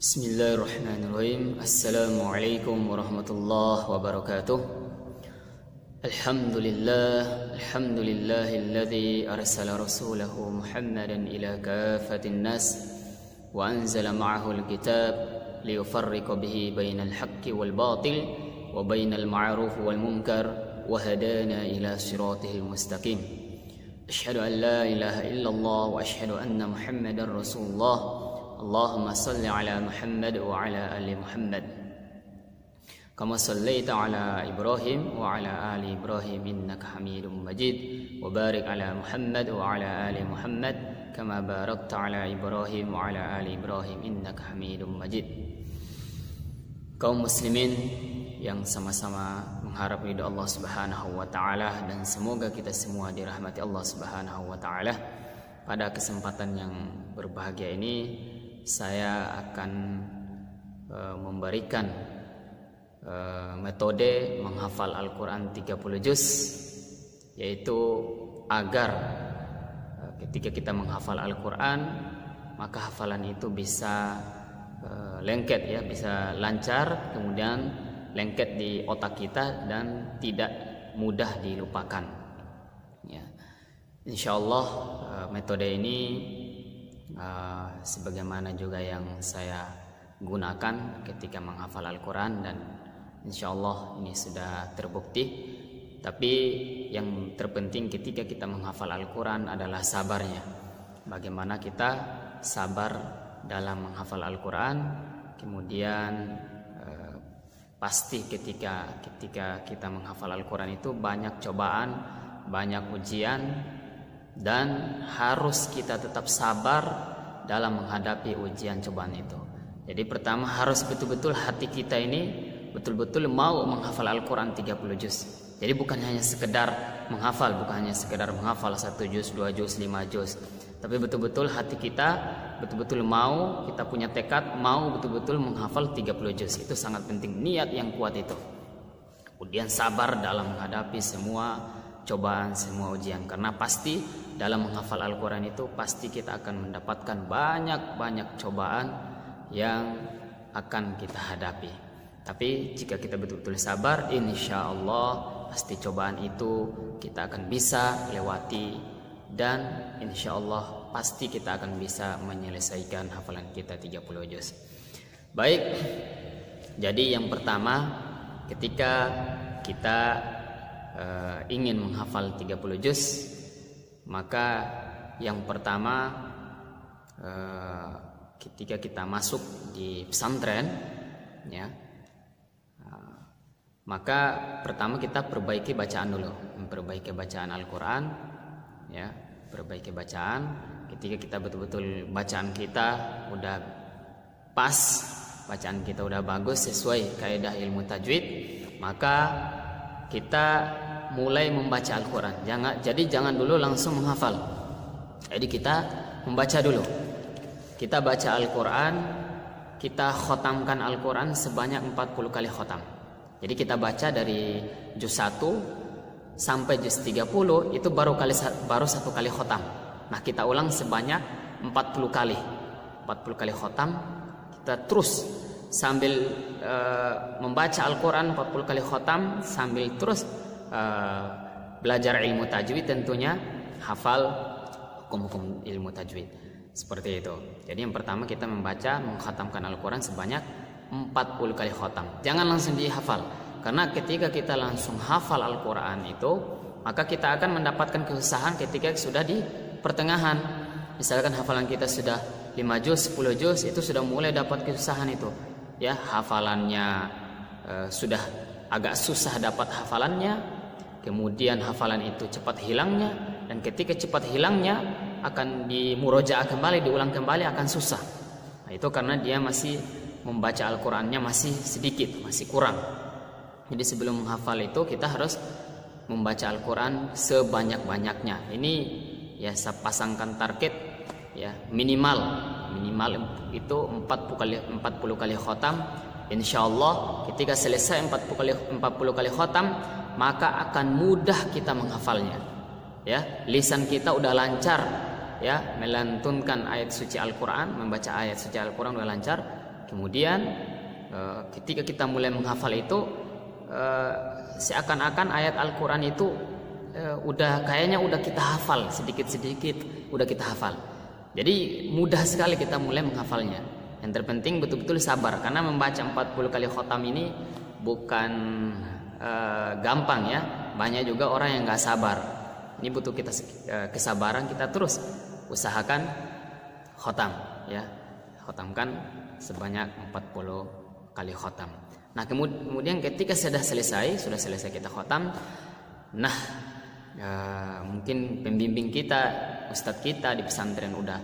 Bismillahirrahmanirrahim. Assalamualaikum warahmatullahi wabarakatuh. Alhamdulillahilladzi arsala rasulahu Muhammadan ila kafatin nas wa anzala ma'ahu alkitab liyufarriqa bihi bainal haqqi wal batil wa bainal ma'ruf wal munkar wa hadana ila siratil mustaqim. Asyhadu an la ilaha illallah wa asyhadu anna Muhammadar Rasulullah. Allahumma salli ala Muhammad wa ala ali Muhammad kama sallaita ala Ibrahim wa ala ali Ibrahim innaka Hamidum Majid wa barik ala Muhammad wa ala ali Muhammad kama barakta ala Ibrahim wa ala ali Ibrahim innaka Hamidum Majid. Kaum muslimin yang sama-sama mengharap ridha Allah Subhanahu wa taala, dan semoga kita semua dirahmati Allah Subhanahu wa taala. Pada kesempatan yang berbahagia ini saya akan memberikan metode menghafal Al-Quran 30 juz, yaitu agar ketika kita menghafal Al-Quran maka hafalan itu bisa lengket, ya, bisa lancar, kemudian lengket di otak kita dan tidak mudah dilupakan, ya. Insyaallah metode ini sebagaimana juga yang saya gunakan ketika menghafal Al-Quran, dan insyaallah ini sudah terbukti. Tapi yang terpenting ketika kita menghafal Al-Quran adalah sabarnya. Bagaimana kita sabar dalam menghafal Al-Quran. Kemudian pasti ketika kita menghafal Al-Quran itu banyak cobaan, banyak ujian, dan harus kita tetap sabar dalam menghadapi ujian cobaan itu. Jadi pertama harus betul-betul hati kita ini betul-betul mau menghafal Al-Quran 30 juz. Jadi bukan hanya sekedar menghafal, bukan hanya sekedar menghafal 1 juz, 2 juz, 5 juz, tapi betul-betul hati kita betul-betul mau, kita punya tekad mau betul-betul menghafal 30 juz. Itu sangat penting, niat yang kuat itu. Kemudian sabar dalam menghadapi semua cobaan, semua ujian, karena pasti dalam menghafal Al-Quran itu pasti kita akan mendapatkan banyak cobaan yang akan kita hadapi. Tapi jika kita betul-betul sabar, insya Allah pasti cobaan itu kita akan bisa lewati, dan insya Allah pasti kita akan bisa menyelesaikan hafalan kita 30 juz. Baik, jadi yang pertama ketika kita ingin menghafal 30 juz, maka yang pertama ketika kita masuk di pesantren, ya, maka pertama kita perbaiki bacaan dulu, memperbaiki bacaan Al-Quran, ya, perbaiki bacaan. Ketika kita betul-betul bacaan kita udah pas, bacaan kita udah bagus sesuai kaidah ilmu tajwid, maka kita mulai membaca Al-Quran. Jangan dulu langsung menghafal. Jadi kita membaca dulu. Kita baca Al-Quran, kita khotamkan Al-Quran sebanyak 40 kali khotam. Jadi kita baca dari juz 1 sampai juz 30 itu baru 1 kali khotam. Nah, kita ulang sebanyak 40 kali. 40 kali khotam. Kita terus sambil membaca Al-Quran 40 kali khotam, sambil terus belajar ilmu tajwid, tentunya hafal hukum-hukum ilmu tajwid. Seperti itu. Jadi yang pertama kita mengkhatamkan Al-Quran sebanyak 40 kali khotam. Jangan langsung dihafal, karena ketika kita langsung hafal Al-Quran itu, maka kita akan mendapatkan kesusahan ketika sudah di pertengahan. Misalkan hafalan kita sudah 5 juz, 10 juz, itu sudah mulai dapat kesusahan itu, ya, hafalannya sudah agak susah dapat hafalannya, kemudian hafalan itu cepat hilangnya, dan ketika cepat hilangnya akan dimurojaah kembali, diulang kembali, akan susah. Nah, itu karena dia masih membaca Al-Qurannya masih sedikit, masih kurang. Jadi sebelum menghafal itu kita harus membaca Al-Quran sebanyak-banyaknya. Ini ya saya pasangkan target, ya, minimal itu 40 kali khotam. Insyaallah ketika selesai 40 kali khotam, maka akan mudah kita menghafalnya, ya. Lisan kita udah lancar, ya, melantunkan ayat suci Al-Quran, membaca ayat suci Al-Quran udah lancar. kemudian ketika kita mulai menghafal itu seakan-akan ayat Al-Quran itu kayaknya udah kita hafal sedikit-sedikit, udah kita hafal. Jadi mudah sekali kita mulai menghafalnya. Yang terpenting betul-betul sabar, karena membaca 40 kali khotam ini bukan gampang ya. Banyak juga orang yang nggak sabar. Ini butuh kita kesabaran, kita terus usahakan khotam ya. Khotamkan sebanyak 40 kali khotam. Nah kemudian ketika sudah selesai kita khotam, nah mungkin pembimbing kita, ustadz kita di pesantren udah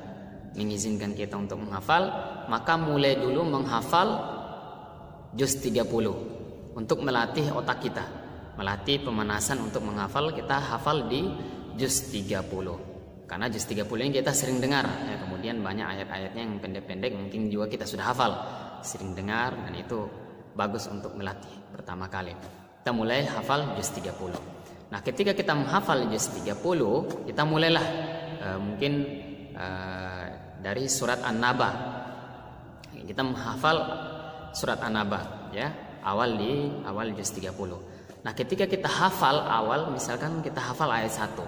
mengizinkan kita untuk menghafal, maka mulai dulu menghafal juz 30 untuk melatih otak kita, melatih pemanasan untuk menghafal. Kita hafal di juz 30 karena juz 30 ini kita sering dengar ya, kemudian banyak ayat-ayatnya yang pendek-pendek mungkin juga kita sudah hafal, sering dengar, dan itu bagus untuk melatih pertama kali. Kita mulai hafal juz 30. Nah ketika kita menghafal juz 30, kita mulailah mungkin dari surat An-Naba. Kita menghafal surat An-Naba ya, awal juz 30. Nah ketika kita hafal awal, misalkan kita hafal ayat 1.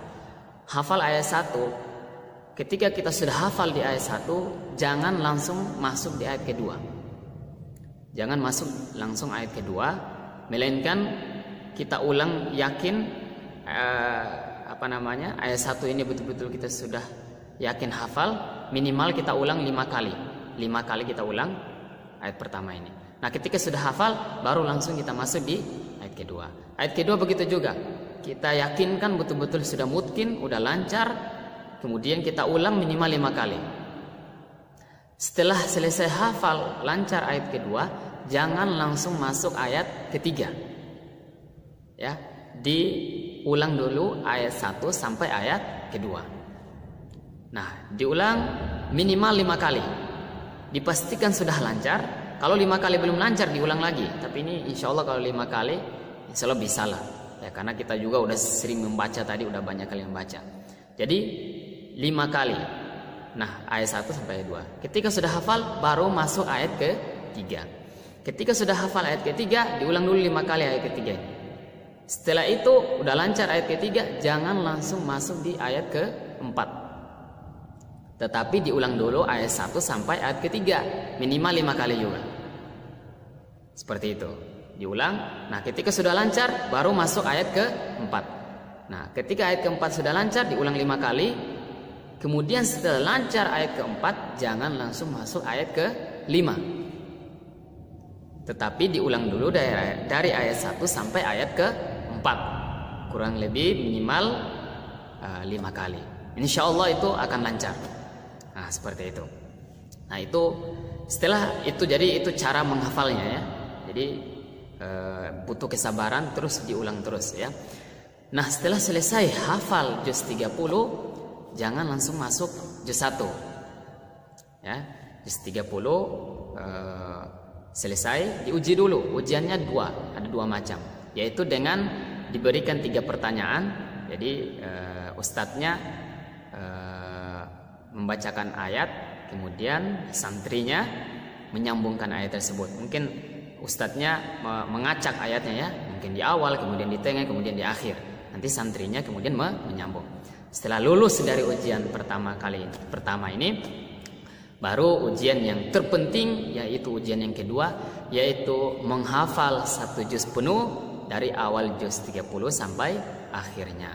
Hafal ayat 1, ketika kita sudah hafal di ayat 1, jangan langsung masuk di ayat kedua. Jangan masuk langsung ayat kedua, melainkan kita ulang yakin ayat 1 ini betul-betul kita sudah yakin hafal, minimal kita ulang 5 kali. 5 kali kita ulang ayat pertama ini. Nah ketika sudah hafal, baru langsung kita masuk di ayat kedua. Ayat kedua begitu juga. Kita yakinkan betul-betul sudah mungkin, udah lancar, kemudian kita ulang minimal 5 kali. Setelah selesai hafal lancar ayat kedua, jangan langsung masuk ayat ketiga. Ya, diulang dulu ayat 1 sampai ayat kedua. Nah, diulang minimal 5 kali. Dipastikan sudah lancar. Kalau 5 kali belum lancar, diulang lagi. Tapi ini insya Allah kalau 5 kali, insya Allah bisa lah. Ya, karena kita juga udah sering membaca tadi, udah banyak kali membaca. Jadi 5 kali. Nah, ayat 1 sampai ayat 2. Ketika sudah hafal, baru masuk ayat ketiga. Ketika sudah hafal ayat ketiga, diulang dulu 5 kali ayat ketiga. Setelah itu udah lancar ayat ketiga, jangan langsung masuk di ayat keempat. Tetapi diulang dulu ayat 1 sampai ayat ketiga, minimal 5 kali juga. Seperti itu. Diulang. Nah ketika sudah lancar, baru masuk ayat keempat. Nah ketika ayat keempat sudah lancar, diulang 5 kali. Kemudian setelah lancar ayat keempat, jangan langsung masuk ayat ke-5. Tetapi diulang dulu dari ayat 1 sampai ayat ke-4. Kurang lebih minimal 5 kali. Insya Allah itu akan lancar. Nah seperti itu. Nah itu setelah itu, jadi itu cara menghafalnya ya. Jadi butuh kesabaran, terus diulang terus ya. Nah setelah selesai hafal juz 30, jangan langsung masuk juz 1 ya. Juz 30 selesai, diuji dulu. Ujiannya ada dua macam, yaitu dengan diberikan 3 pertanyaan. Jadi ustadznya membacakan ayat, kemudian santrinya menyambungkan ayat tersebut. Mungkin ustadznya mengacak ayatnya ya, mungkin di awal, kemudian di tengah, kemudian di akhir. Nanti santrinya kemudian menyambung. Setelah lulus dari ujian pertama ini, baru ujian yang terpenting, yaitu ujian yang kedua, yaitu menghafal 1 juz penuh dari awal juz 30 sampai akhirnya.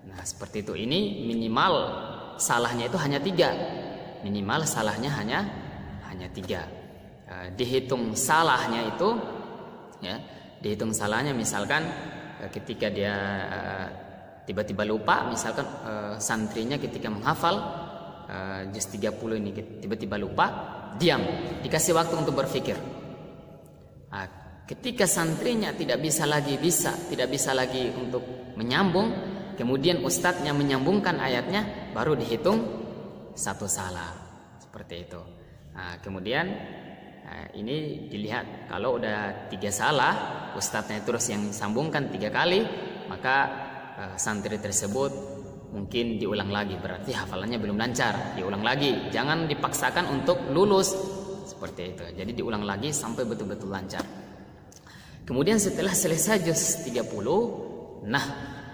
Nah seperti itu. Ini minimal salahnya itu hanya 3. Minimal salahnya hanya 3. Dihitung salahnya itu ya, dihitung salahnya misalkan ketika dia tiba-tiba lupa, misalkan santrinya ketika menghafal juz 30 ini tiba-tiba lupa, diam, dikasih waktu untuk berpikir. Nah, ketika santrinya tidak bisa lagi untuk menyambung, kemudian ustadznya menyambungkan ayatnya, baru dihitung 1 salah. Seperti itu. Nah, kemudian ini dilihat, kalau udah 3 salah, ustadznya terus yang sambungkan 3 kali, maka santri tersebut mungkin diulang lagi, berarti hafalannya belum lancar. Diulang lagi, jangan dipaksakan untuk lulus seperti itu. Jadi diulang lagi sampai betul-betul lancar. Kemudian setelah selesai juz 30, nah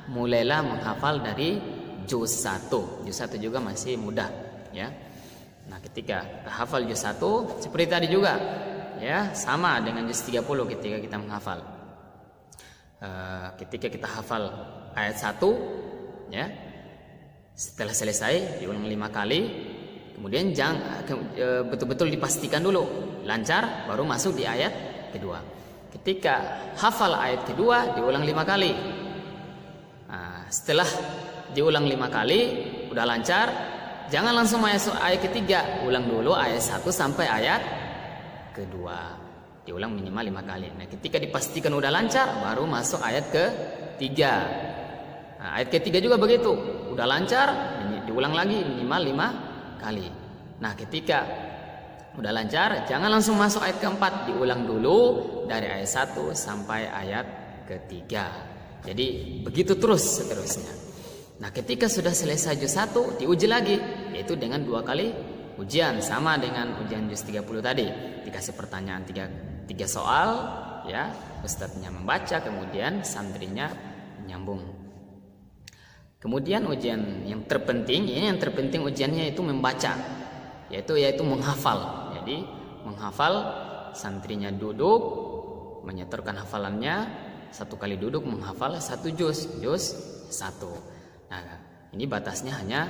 mulailah menghafal dari juz 1. Juz 1 juga masih mudah, ya. Nah, ketika hafal juz 1 seperti tadi juga, ya, sama dengan juz 30 ketika kita menghafal. Ketika kita hafal ayat 1, ya, setelah selesai diulang 5 kali. Kemudian betul-betul dipastikan dulu lancar, baru masuk di ayat kedua. Ketika hafal ayat kedua diulang 5 kali. Nah, setelah diulang 5 kali udah lancar, jangan langsung masuk ayat ketiga, ulang dulu ayat 1 sampai ayat kedua. Diulang minimal 5 kali. Nah, ketika dipastikan udah lancar, baru masuk ayat ketiga. Nah, ayat ketiga juga begitu, udah lancar, diulang lagi minimal 5 kali. Nah, ketika udah lancar, jangan langsung masuk ayat keempat, diulang dulu dari ayat 1 sampai ayat ketiga. Jadi begitu terus seterusnya. Nah, ketika sudah selesai juz 1, diuji lagi, yaitu dengan 2 kali ujian, sama dengan ujian juz 30 tadi. Dikasih pertanyaan 3 soal, ya, ustadznya membaca, kemudian santrinya menyambung. Kemudian ujian yang terpenting, ini yang terpenting ujiannya itu membaca, yaitu menghafal. Jadi menghafal, santrinya duduk menyetorkan hafalannya, 1 kali duduk menghafal 1 juz 1. Nah, ini batasnya hanya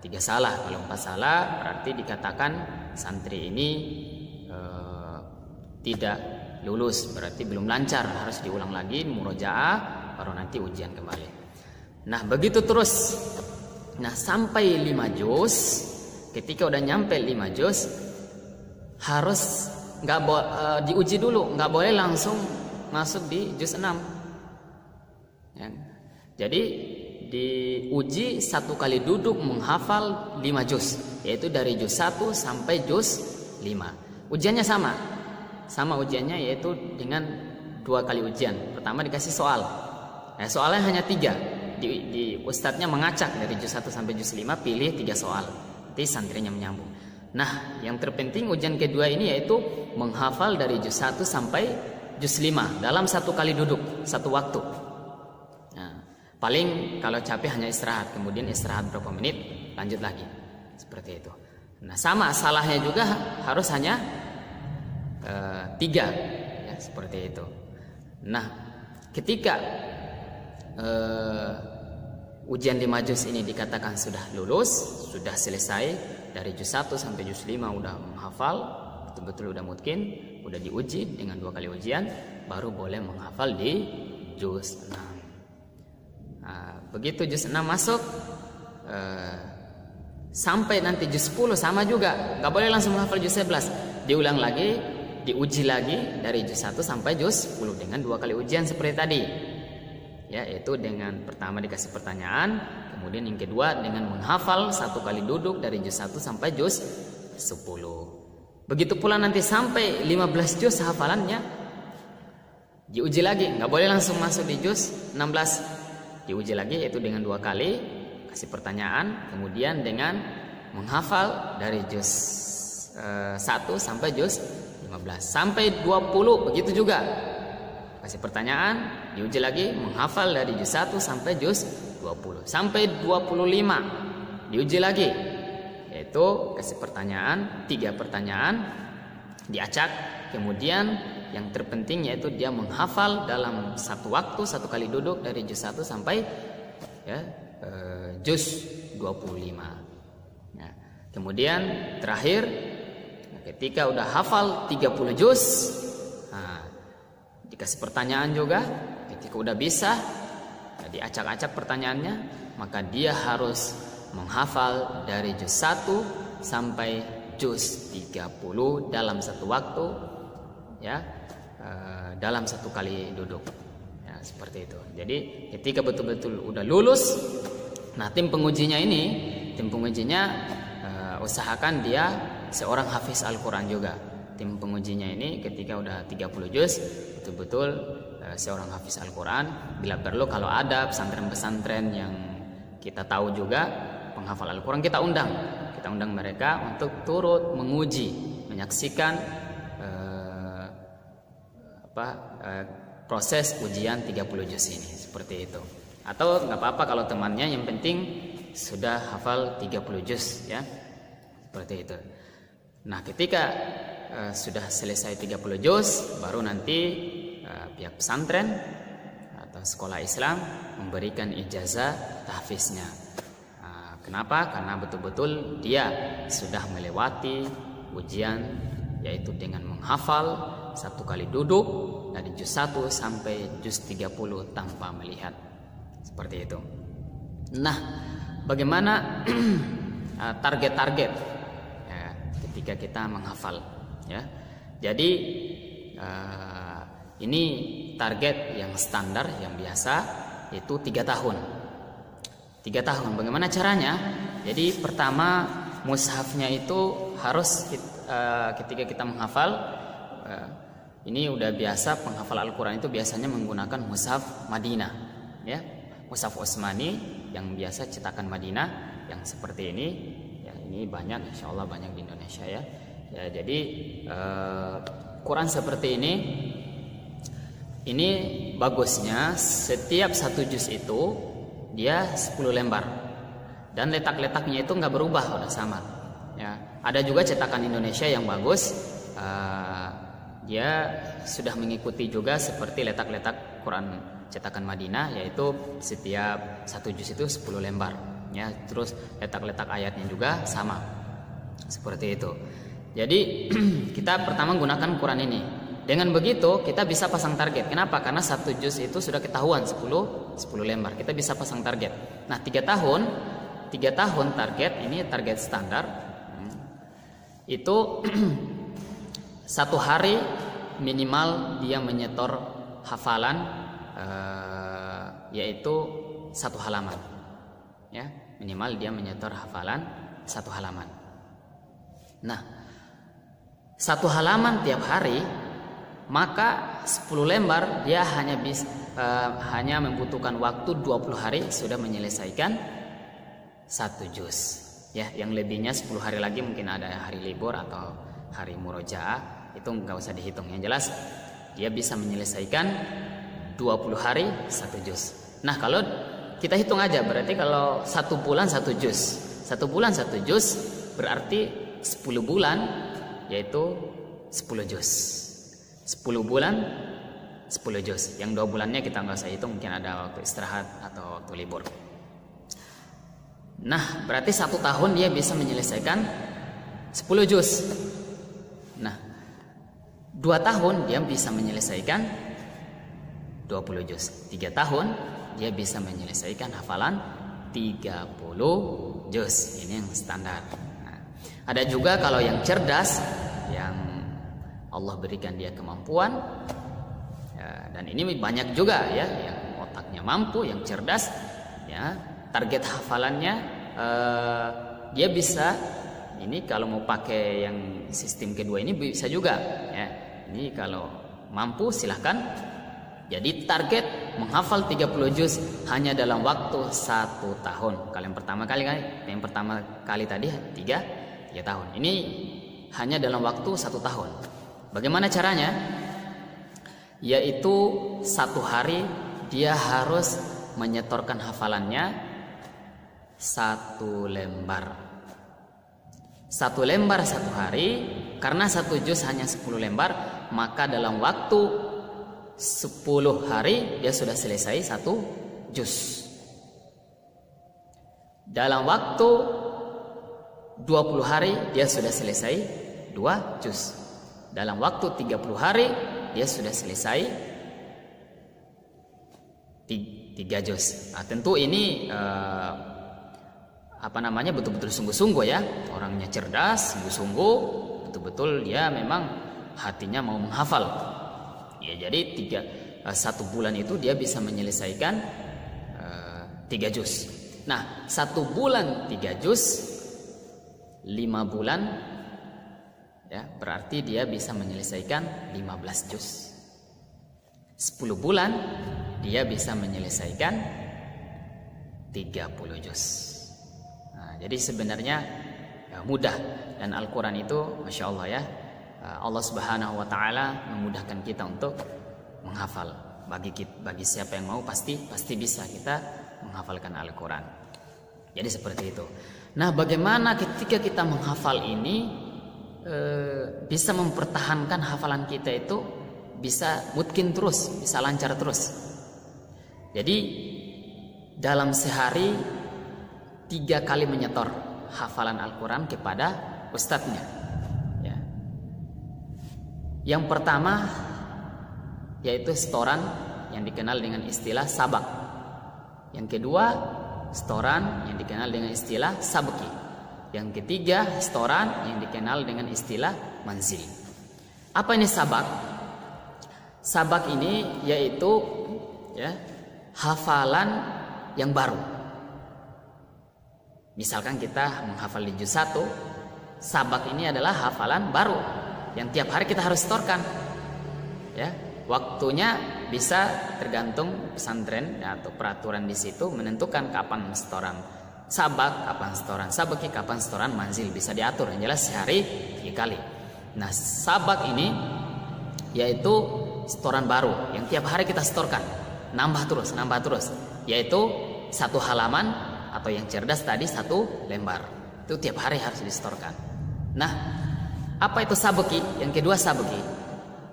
3 salah. Kalau 4 salah berarti dikatakan santri ini tidak lulus, berarti belum lancar, harus diulang lagi murojaah, baru nanti ujian kembali. Nah, begitu terus. Nah, sampai 5 juz. Ketika udah nyampe 5 juz, harus diuji dulu, nggak boleh langsung masuk di juz 6, ya. Jadi diuji 1 kali duduk menghafal 5 juz, yaitu dari juz 1 sampai juz 5. Ujiannya sama ujiannya, yaitu dengan 2 kali ujian. Pertama dikasih soal, soalnya hanya 3. Di ustadznya mengacak dari juz 1 sampai juz 5, pilih 3 soal, nanti santrinya menyambung. Nah, yang terpenting ujian kedua ini yaitu menghafal dari juz 1 sampai juz 5 dalam 1 kali duduk, 1 waktu. Nah, paling kalau capek hanya istirahat, kemudian istirahat berapa menit, lanjut lagi, seperti itu. Nah, sama salahnya juga harus hanya 3, ya, seperti itu. Nah, ketika ujian 5 juz ini dikatakan sudah lulus, sudah selesai dari juz 1 sampai juz 5, udah menghafal, betul-betul udah mungkin, udah diuji dengan 2 kali ujian, baru boleh menghafal di juz 6. Nah, begitu juz 6 masuk, sampai nanti juz 10 sama juga, nggak boleh langsung menghafal juz 11, diulang lagi, diuji lagi dari juz 1 sampai juz 10 dengan 2 kali ujian seperti tadi, ya, yaitu dengan pertama dikasih pertanyaan, kemudian yang kedua dengan menghafal 1 kali duduk dari juz 1 sampai juz 10. Begitu pula nanti sampai 15 juz hafalannya, diuji lagi, nggak boleh langsung masuk di juz 16, diuji lagi, yaitu dengan 2 kali kasih pertanyaan, kemudian dengan menghafal dari juz 1 sampai juz 15 sampai 20, begitu juga kasih pertanyaan, diuji lagi, menghafal dari juz 1 sampai juz 20 sampai 25, diuji lagi, yaitu kasih pertanyaan, 3 pertanyaan, diacak, kemudian yang terpenting yaitu dia menghafal dalam 1 waktu, 1 kali duduk dari juz 1 sampai, ya, juz 25. Nah, kemudian terakhir, ketika udah hafal 30 juz, dikasih pertanyaan juga, ketika udah bisa, diacak-acak pertanyaannya, maka dia harus menghafal dari juz 1 sampai juz 30 dalam 1 waktu, ya, dalam 1 kali duduk, ya, seperti itu. Jadi ketika betul-betul udah lulus, nah tim pengujinya usahakan dia seorang hafiz Al-Quran juga. Tim pengujinya ini ketika udah 30 juz betul-betul seorang hafiz Al-Quran. Bila perlu kalau ada pesantren-pesantren yang kita tahu juga penghafal Al-Quran, kita undang mereka untuk turut menguji, menyaksikan proses ujian 30 juz ini, seperti itu. Atau nggak apa-apa kalau temannya, yang penting sudah hafal 30 juz ya, seperti itu. Nah, ketika sudah selesai 30 juz, baru nanti pihak pesantren atau sekolah Islam memberikan ijazah tahfiznya. Kenapa? Karena betul-betul dia sudah melewati ujian, yaitu dengan menghafal 1 kali duduk dari juz 1 sampai juz 30 tanpa melihat, seperti itu. Nah, bagaimana target-target ya, ketika kita menghafal ya? Jadi ini target yang standar, yang biasa, itu 3 tahun. 3 tahun. Bagaimana caranya? Jadi pertama, mushafnya itu harus ketika kita menghafal, ini udah biasa penghafal Al-Quran itu biasanya menggunakan mushaf Madinah ya, mushaf Utsmani yang biasa cetakan Madinah yang seperti ini ya. Ini banyak, insya Allah banyak di Indonesia ya. Jadi Quran seperti ini bagusnya setiap 1 juz itu dia 10 lembar dan letak-letaknya itu nggak berubah, udah sama ya. Ada juga cetakan Indonesia yang bagus, dia sudah mengikuti juga seperti letak-letak Quran cetakan Madinah, yaitu setiap 1 juz itu 10 lembar ya. Terus letak-letak ayatnya juga sama, seperti itu. Jadi kita pertama gunakan Quran ini. Dengan begitu kita bisa pasang target. Kenapa? Karena 1 juz itu sudah ketahuan 10 lembar. Kita bisa pasang target. Nah, 3 tahun target ini, target standar. Itu 1 hari minimal dia menyetor hafalan yaitu 1 halaman ya, minimal dia menyetor hafalan 1 halaman. Nah, 1 halaman tiap hari, maka 10 lembar dia hanya membutuhkan waktu 20 hari sudah menyelesaikan 1 juz ya. Yang lebihnya 10 hari lagi, mungkin ada hari libur atau hari murojaah, itu nggak usah dihitung. Yang jelas dia bisa menyelesaikan 20 hari 1 juz. Nah, kalau kita hitung aja, berarti kalau 1 bulan 1 juz, 1 bulan 1 juz berarti 10 bulan yaitu 10 juz. 10 bulan 10 juz. Yang 2 bulannya kita nggak usah hitung, mungkin ada waktu istirahat atau waktu libur. Nah, berarti 1 tahun dia bisa menyelesaikan 10 juz. Nah, 2 tahun dia bisa menyelesaikan 20 juz. 3 tahun dia bisa menyelesaikan hafalan 30 juz. Ini yang standar. Nah, ada juga kalau yang cerdas, yang Allah berikan dia kemampuan ya, dan ini banyak juga ya, yang otaknya mampu, yang cerdas ya, target hafalannya dia bisa. Ini kalau mau pakai yang sistem kedua ini bisa juga ya. Ini kalau mampu silahkan. Jadi target menghafal 30 juz hanya dalam waktu 1 tahun. Kalau yang pertama kali tadi 3 tahun. Ini hanya dalam waktu 1 tahun. Bagaimana caranya? Yaitu 1 hari dia harus menyetorkan hafalannya 1 lembar. 1 lembar 1 hari. Karena 1 juz hanya 10 lembar, maka dalam waktu 10 hari dia sudah selesai 1 juz. Dalam waktu 20 hari dia sudah selesai 2 juz. Dalam waktu 30 hari dia sudah selesai 3 juz. Nah, tentu ini betul-betul sungguh-sungguh ya. Orangnya cerdas, sungguh-sungguh, betul-betul dia memang hatinya mau menghafal. Ya, jadi 1 bulan itu dia bisa menyelesaikan 3 juz. Nah, 1 bulan 3 juz, 5 bulan ya, berarti dia bisa menyelesaikan 15 juz. 10 bulan dia bisa menyelesaikan 30 juz. Nah, jadi sebenarnya ya, mudah. Dan Al-Quran itu Masya Allah ya, Allah Subhanahu wa taala memudahkan kita untuk menghafal. Bagi siapa yang mau pasti bisa kita menghafalkan Al-Qur'an. Jadi seperti itu. Nah, bagaimana ketika kita menghafal ini bisa mempertahankan hafalan kita itu bisa mungkin terus, bisa lancar terus. Jadi dalam sehari 3 kali menyetor hafalan Al-Quran kepada ustadznya ya. Yang pertama yaitu setoran yang dikenal dengan istilah sabak. Yang kedua setoran yang dikenal dengan istilah sabki. Yang ketiga setoran yang dikenal dengan istilah manzil. Apa ini sabak? Sabak ini yaitu ya, hafalan yang baru. Misalkan kita menghafal di juz 1, sabak ini adalah hafalan baru yang tiap hari kita harus setorkan. Ya, waktunya bisa tergantung pesantren atau peraturan di situ menentukan kapan setoran sabak, kapan setoran sabaki, kapan setoran manzil, bisa diatur. Yang jelas sehari 3 kali. Nah, sabak ini yaitu setoran baru yang tiap hari kita setorkan, nambah terus, yaitu 1 halaman atau yang cerdas tadi 1 lembar. Itu tiap hari harus disetorkan. Nah, apa itu sabeki? Yang kedua sabeki.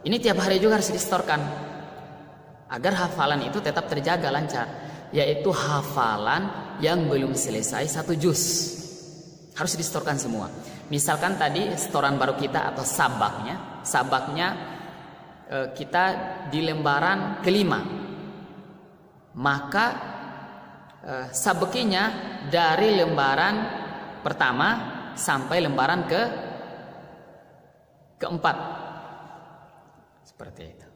Ini tiap hari juga harus disetorkan agar hafalan itu tetap terjaga lancar, yaitu hafalan yang belum selesai 1 juz. Harus disetorkan semua. Misalkan tadi setoran baru kita atau sabaknya kita di lembaran kelima, maka sabekinya dari lembaran pertama sampai lembaran keempat, seperti itu.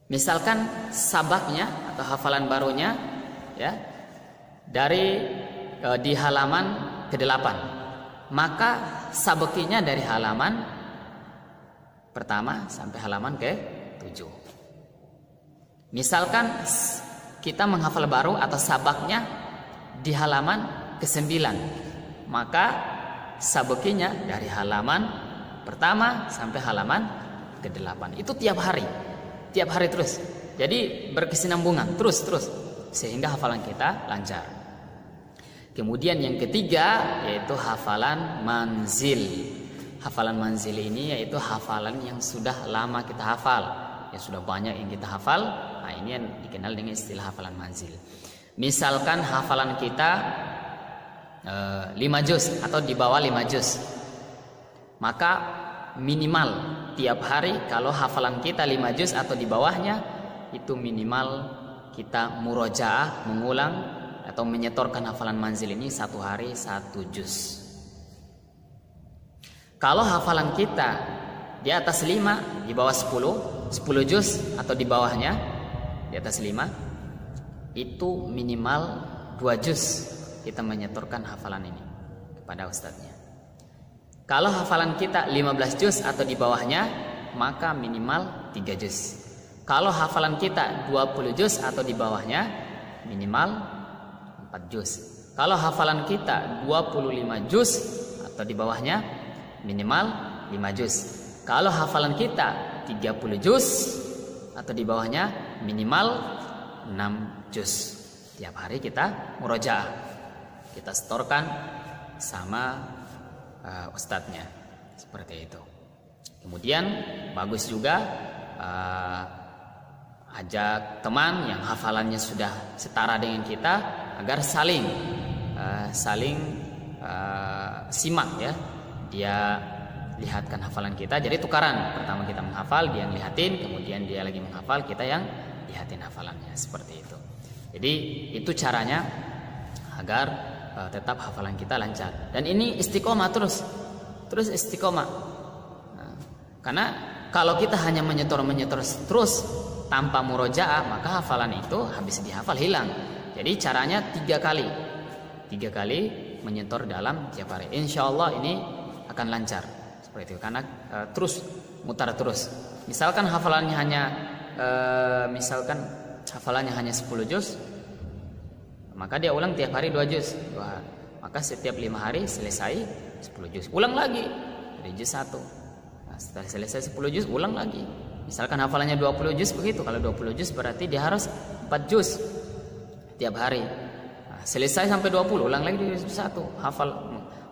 Misalkan sabaknya atau hafalan barunya ya dari di halaman ke-8, maka sabekinya dari halaman pertama sampai halaman ke-7. Misalkan kita menghafal baru atau sabaknya di halaman ke-9, maka sabekinya dari halaman pertama sampai halaman ke-8. Itu tiap hari terus. Jadi berkesinambungan terus sehingga hafalan kita lancar. Kemudian yang ketiga yaitu hafalan manzil. Hafalan manzil ini yaitu hafalan yang sudah lama kita hafal, yang sudah banyak yang kita hafal. Nah, ini yang dikenal dengan istilah hafalan manzil. Misalkan hafalan kita 5 juz atau di bawah 5 juz, maka minimal tiap hari kalau hafalan kita 5 juz atau di bawahnya, itu minimal kita murojaah, mengulang atau menyetorkan hafalan manzil ini 1 hari 1 juz. Kalau hafalan kita di atas 5, di bawah 10 juz atau di bawahnya di atas 5, itu minimal 2 juz kita menyetorkan hafalan ini kepada ustadznya. Kalau hafalan kita 15 juz atau di bawahnya, maka minimal 3 juz. Kalau hafalan kita 20 juz atau di bawahnya, minimal 4 juz. Kalau hafalan kita 25 juz atau di bawahnya, minimal 5 juz. Kalau hafalan kita 30 juz atau di bawahnya, minimal 6 juz. Tiap hari kita murojaah, kita setorkan sama ustadznya, seperti itu. Kemudian bagus juga ajak teman yang hafalannya sudah setara dengan kita agar saling simak ya. Dia lihatkan hafalan kita, jadi tukaran. Pertama kita menghafal, dia yang lihatin, kemudian dia lagi menghafal, kita yang lihatin hafalannya, seperti itu. Jadi itu caranya agar tetap hafalan kita lancar. Dan ini istiqomah terus istiqomah. Nah, karena kalau kita hanya menyetor terus tanpa murojaah, maka hafalan itu habis dihafal hilang. Jadi caranya 3 kali menyetor dalam tiap hari. Insya Allah ini akan lancar seperti itu. Karena terus mutar terus. Misalkan hafalannya hanya 10 juz, maka dia ulang tiap hari 2 juz. Maka setiap 5 hari selesai 10 juz. Ulang lagi dari juz 1. Nah, setelah selesai 10 juz ulang lagi. Misalkan hafalannya 20 juz begitu. Kalau 20 juz berarti dia harus 4 juz tiap hari. Selesai sampai 20 ulang lagi di juz 1. Hafal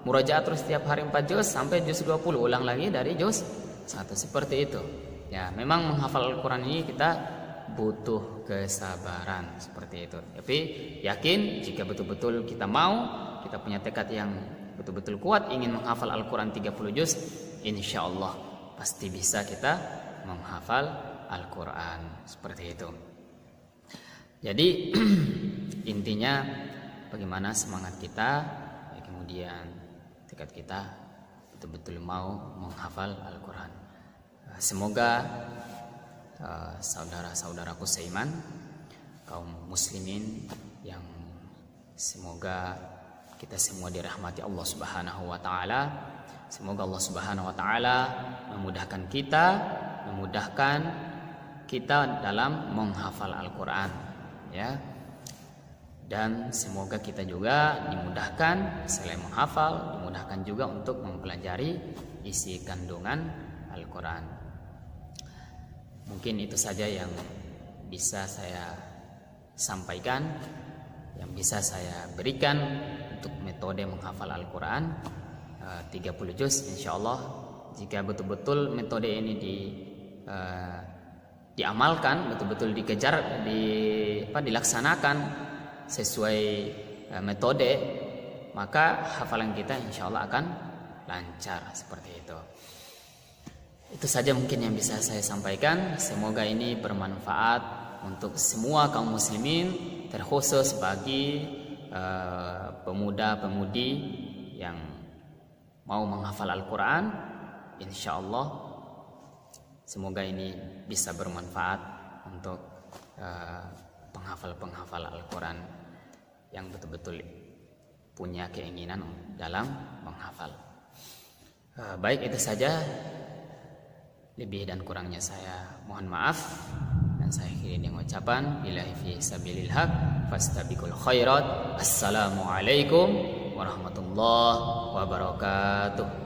murajaah terus tiap hari 4 juz sampai juz 20 ulang lagi dari juz 1. Seperti itu. Ya, memang menghafal Al-Qur'an ini kita butuh kesabaran seperti itu. Tapi yakin jika betul-betul kita mau, kita punya tekad yang betul-betul kuat ingin menghafal Al-Qur'an 30 juz, insyaallah pasti bisa kita menghafal Al-Qur'an seperti itu. Jadi intinya bagaimana semangat kita, kemudian tekad kita betul-betul mau menghafal Al-Qur'an. Semoga saudara-saudaraku seiman, kaum muslimin yang semoga kita semua dirahmati Allah Subhanahu wa taala. Semoga Allah Subhanahu wa taala memudahkan kita dalam menghafal Al-Qur'an, ya. Dan semoga kita juga dimudahkan selain menghafal, dimudahkan juga untuk mempelajari isi kandungan Al-Qur'an. Mungkin itu saja yang bisa saya sampaikan, yang bisa saya berikan untuk metode menghafal Al-Qur'an 30 juz insyaallah. Jika betul-betul metode ini diamalkan, betul-betul dikejar, dilaksanakan sesuai metode, maka hafalan kita insyaallah akan lancar seperti itu. Itu saja mungkin yang bisa saya sampaikan. Semoga ini bermanfaat untuk semua kaum muslimin, terkhusus bagi pemuda-pemudi yang mau menghafal Al-Qur'an. Insyaallah semoga ini bisa bermanfaat untuk penghafal-penghafal Al-Qur'an yang betul-betul punya keinginan dalam menghafal. Baik, itu saja. Lebih dan kurangnya saya mohon maaf, dan saya akhiri dengan ucapan billahi fi sabilil haq fastabiqul khairat. Assalamualaikum warahmatullahi wabarakatuh.